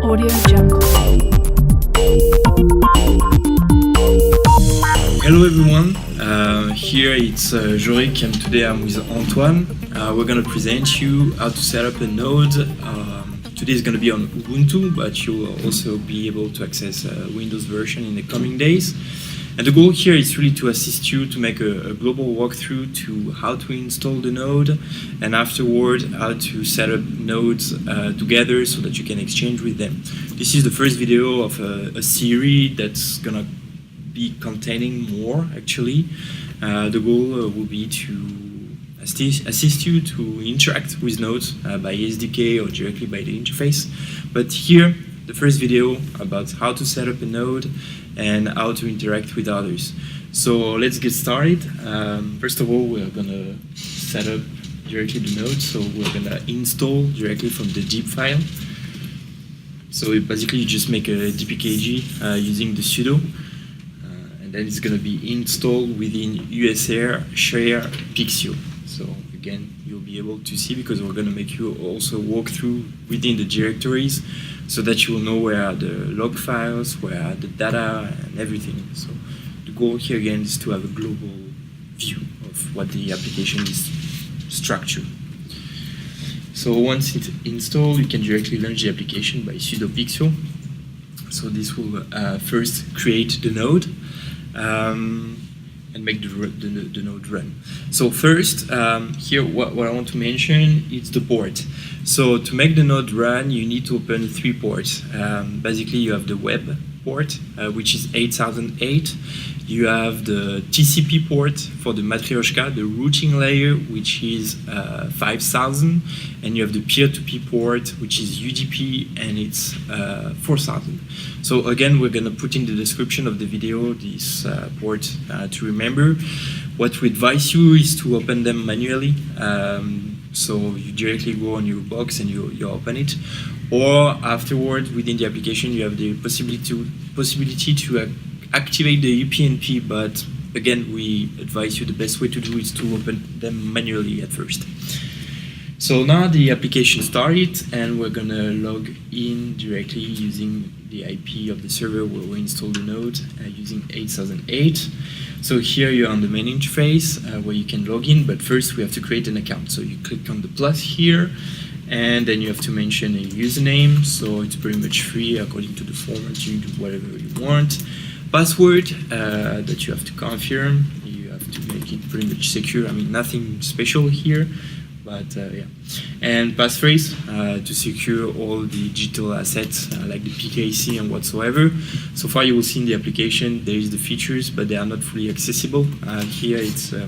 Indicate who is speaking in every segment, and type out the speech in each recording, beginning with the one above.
Speaker 1: Audio Jungle.
Speaker 2: Hello everyone, here it's Jorik and today I'm with Antoine. We're going to present you how to set up a node. Today is going to be on Ubuntu, but you will also be able to access a Windows version in the coming days. And the goal here is really to assist you to make a global walkthrough to how to install the node, and afterward how to set up nodes together so that you can exchange with them. This is the first video of a series that's going to be containing more actually. The goal will be to assist you to interact with nodes by SDK or directly by the interface. But here, the first video about how to set up a node and how to interact with others. So let's get started. First of all, we're gonna set up directly the node. So we're gonna install directly from the zip file. So basically you just make a dpkg using the sudo. And then it's gonna be installed within USR share Pikcio. So again, you'll be able to see because we're gonna make you also walk through within the directories so that you will know where are the log files, where are the data and everything. So the goal here again is to have a global view of what the application is structured. So once it's installed, you can directly launch the application by sudo Pikcio. So this will first create the node and make the node run. So first, here what I want to mention is the port. So to make the node run, you need to open 3 ports. Basically, you have the web port, which is 8008. You have the TCP port for the Matryoshka, the routing layer, which is 5000. And you have the peer-to-peer port, which is UDP, and it's 4000. So again, we're going to put in the description of the video this port to remember. What we advise you is to open them manually. So you directly go on your box and you open it. Or afterward, within the application, you have the possibility to activate the UPnP, but again, we advise you the best way to do is to open them manually at first. So now the application started, and we're gonna log in directly using the IP of the server where we install the node using 8008. So here you're on the main interface where you can log in, but first we have to create an account. So you click on the plus here, and then you have to mention a username. So it's pretty much free according to the format. You do whatever you want. Password that you have to confirm. You have to make it pretty much secure. I mean, nothing special here. But yeah, and passphrase to secure all the digital assets like the PKC and whatsoever. So far you will see in the application there is the features, but they are not fully accessible. Here it's a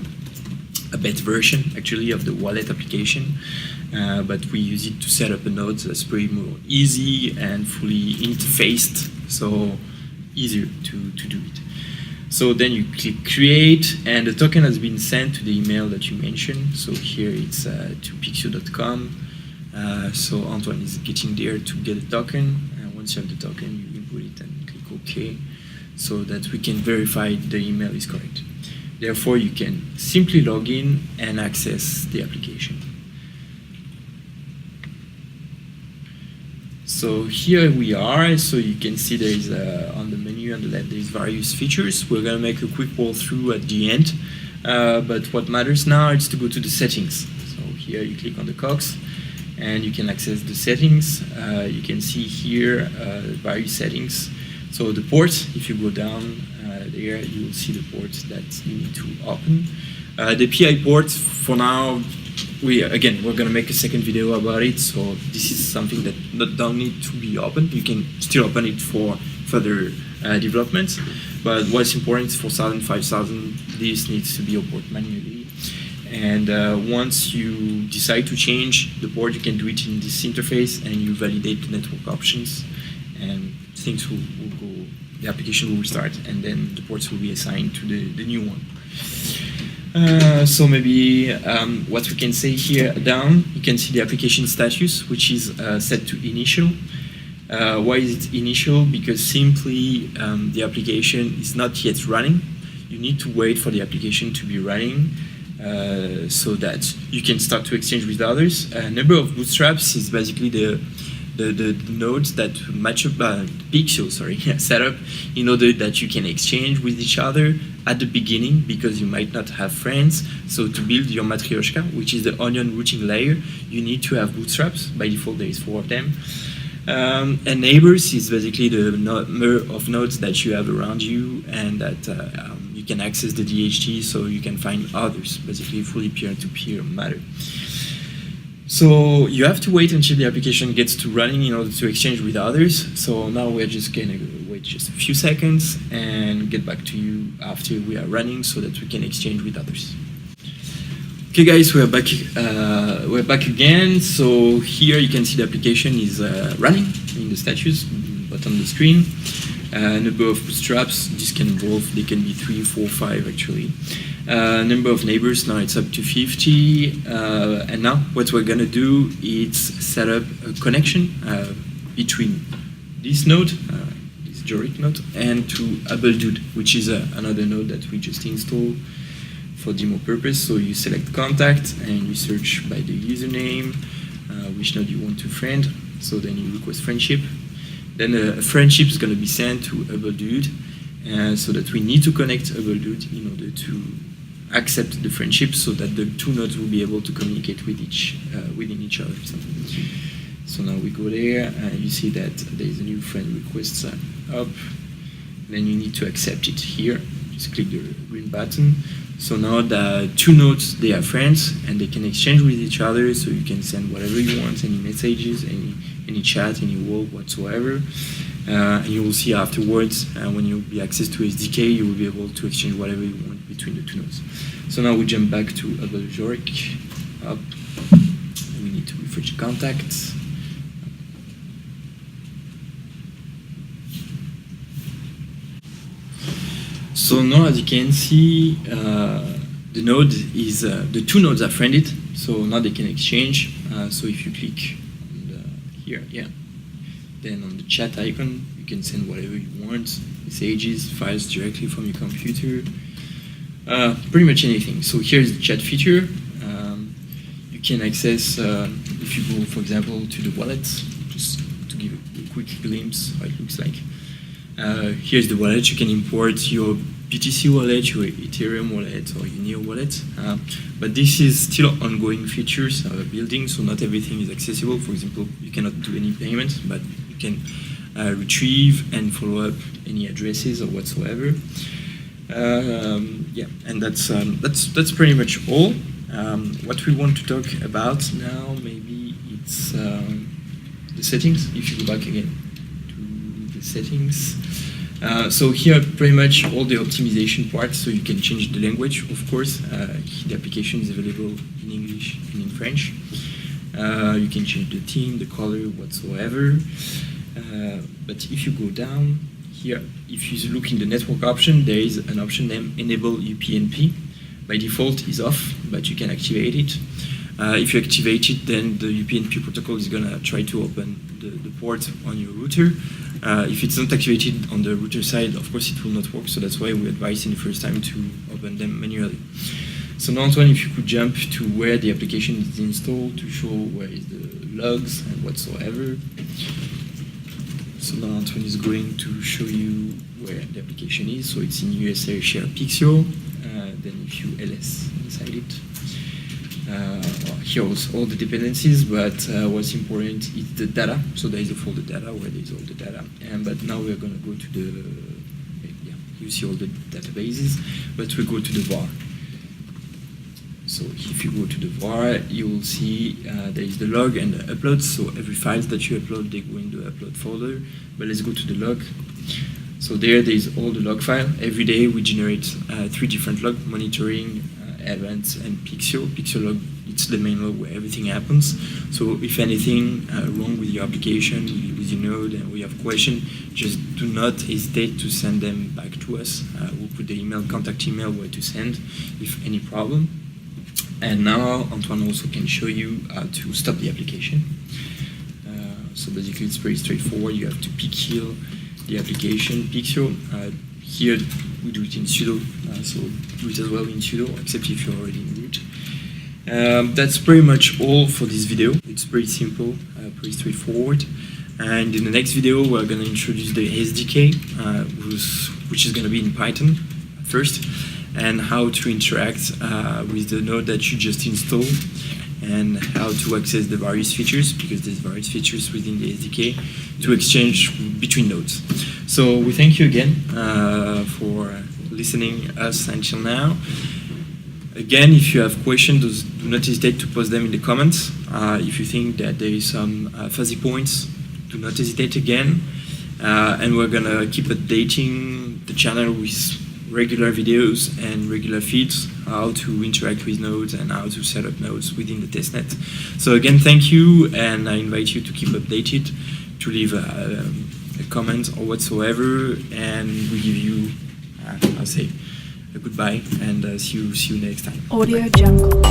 Speaker 2: beta version actually of the wallet application, but we use it to set up a node that's pretty more easy and fully interfaced, so easier to do it. So then you click create, and the token has been sent to the email that you mentioned. So here it's to pikcio.com. So Antoine is getting there to get the token. And once you have the token, you input it and click OK, so that we can verify the email is correct. Therefore, you can simply log in and access the application. So here we are. So you can see there is on the menu on the left there is various features. We're gonna make a quick walkthrough at the end, but what matters now is to go to the settings. So here you click on the cogs, and you can access the settings. You can see here various settings. So the ports, if you go down there, you will see the ports that you need to open. The PI port, for now, we're gonna make a second video about it, so this is something that don't need to be opened. You can still open it for further developments, but what's important is 4000, 5000, this needs to be opened manually. And once you decide to change the port, you can do it in this interface, and you validate the network options, and things will go, the application will restart, and then the ports will be assigned to the new one. So maybe what we can say here down, you can see the application status, which is set to initial. Why is it initial? Because simply the application is not yet running. You need to wait for the application to be running so that you can start to exchange with others. Number of bootstraps is basically the the nodes that match up Pikcio, setup in order that you can exchange with each other at the beginning, because you might not have friends. So to build your Matryoshka, which is the onion routing layer, you need to have bootstraps. By default, there is 4 of them. And neighbors is basically the number of nodes that you have around you, and that you can access the DHT, so you can find others, basically fully peer-to-peer matter. So you have to wait until the application gets to running in order to exchange with others. So now we're just going to wait just a few seconds and get back to you after we are running so that we can exchange with others. Okay guys, we're back again. So here you can see the application is running in the status bottom of the screen. Number of bootstraps, this can evolve, they can be 3, 4, 5 actually. Number of neighbors, now it's up to 50. And now what we're gonna do is set up a connection between this node, this Jorik node, and to Hubble, which is another node that we just installed for demo purpose. So you select contact and you search by the username, which node you want to friend. So then you request friendship. Then a friendship is going to be sent to Hubble, so that we need to connect Hubble in order to accept the friendship, so that the 2 nodes will be able to communicate with within each other. So now we go there, and you see that there is a new friend request up. Then you need to accept it here. Just click the green button. So now the 2 nodes, they are friends, and they can exchange with each other, so you can send whatever you want, any messages, any chat, any wall whatsoever. And you will see afterwards, when you will be access to SDK, you will be able to exchange whatever you want between the 2 nodes. So now we jump back to Hubble Jorik, up, and we need to refresh the contacts. So now, as you can see, the node is the 2 nodes are friended, so now they can exchange. So if you click on here, then on the chat icon, you can send whatever you want, messages, files directly from your computer, pretty much anything. So here's the chat feature. You can access, if you go, for example, to the wallet, just to give a quick glimpse how it looks like. Here's the wallet. You can import your BTC wallet, your Ethereum wallet, or your Neo wallet. But this is still ongoing features building, so not everything is accessible. For example, you cannot do any payments, but you can retrieve and follow up any addresses or whatsoever. Yeah, and that's pretty much all. What we want to talk about now, maybe it's the settings. If you go back again to the settings. So here pretty much all the optimization parts, so you can change the language, of course. The application is available in English and in French. You can change the theme, the color, whatsoever. But if you go down here, if you look in the network option, there is an option named Enable UPnP. By default is off, but you can activate it. If you activate it, then the UPnP protocol is going to try to open the port on your router. If it's not activated on the router side, of course it will not work, so that's why we advise in the first time to open them manually. So now, Antoine, if you could jump to where the application is installed to show where is the logs and whatsoever. So now Antoine is going to show you where the application is. So it's in USA share Pikcio. Then if you ls inside it, here's all the dependencies, but what's important is the data. So there is a folder data where there is all the data. But now we're going to go to the, you see all the databases, but we go to the var. So if you go to the var, you will see there is the log and the upload. So every files that you upload, they go in the upload folder. But let's go to the log. So there is all the log file. Every day we generate 3 different log: monitoring, events, and Pikcio. Pikcio log, it's the main log where everything happens. So if anything wrong with your application, with your node, and we have question, just do not hesitate to send them back to us. We'll put the email, contact email where to send if any problem. And now Antoine also can show you how to stop the application. So basically it's pretty straightforward. You have to kill the application Pikcio. Here we do it in sudo, so do it as well in sudo, except if you're already in root. That's pretty much all for this video. It's pretty simple, pretty straightforward. And in the next video, we're going to introduce the SDK, which is going to be in Python first, and how to interact with the node that you just installed, and how to access the various features, because there's various features within the SDK to exchange between nodes. So we thank you again for listening us until now. Again, if you have questions, do not hesitate to post them in the comments. If you think that there is some fuzzy points, do not hesitate again. And we're gonna keep updating the channel with regular videos and regular feeds, how to interact with nodes and how to set up nodes within the testnet. So again, thank you, and I invite you to keep updated, to leave a comment or whatsoever, and we give you, I'll say, a goodbye, and see you next time.
Speaker 1: Audio Jungle.